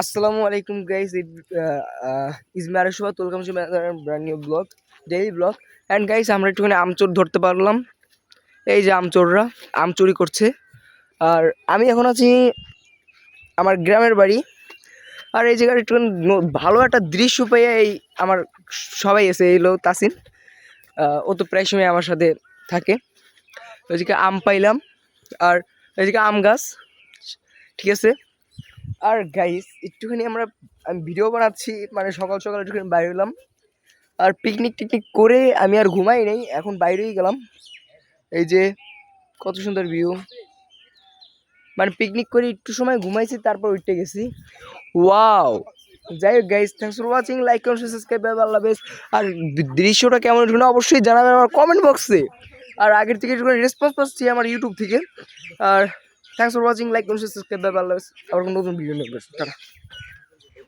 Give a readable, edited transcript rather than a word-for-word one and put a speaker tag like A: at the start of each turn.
A: Assalamualaikum guys, it is Marishwa. Welcome to my brand new vlog, daily vlog. And guys, আমরা একটুখানি আমচোর ধরতে পারলাম। এই যে আমচোররা আম চুরি করছে। আর আমি এখন আছি আমার গ্রামের বাড়ি। আর এই জায়গায় একটু ভালো একটা দৃশ্য পেয়ে এই আমার সবাই এসে এলো। তাসিন ও তো প্রায় সময় আমার সাথে থাকে। ওইদিকে আম পাইলাম আর ওইদিকে আম গাছ, ঠিক আছে। আর গাইস একটুখানি আমি ভিডিও বানাচ্ছি, মানে সকাল সকাল একটুখানি বাইরে হলাম। আর পিকনিক টিকনিক করে আমি আর ঘুমাই নেই, এখন বাইরেই গেলাম। এই যে কত সুন্দর ভিউ, মানে পিকনিক করে একটু সময় ঘুমাইছি, তারপর উঠতে গেছি। ওয়াও! যাই হোক guys, thanks for watching, like comment subscribe, আল্লাহ হাফেজ। আর দৃশ্যটা কেমন হলো অবশ্যই জানাবেন আমার কমেন্ট বক্সে। আর আগের থেকে একটু রেসপন্স পাচ্ছি আমার ইউটিউব থেকে। আর thanks for watching, like comment subscribe, আল্লাহ হাফেজ। আবার নতুন ভিডিও নিয়ে আসবো। টাটা।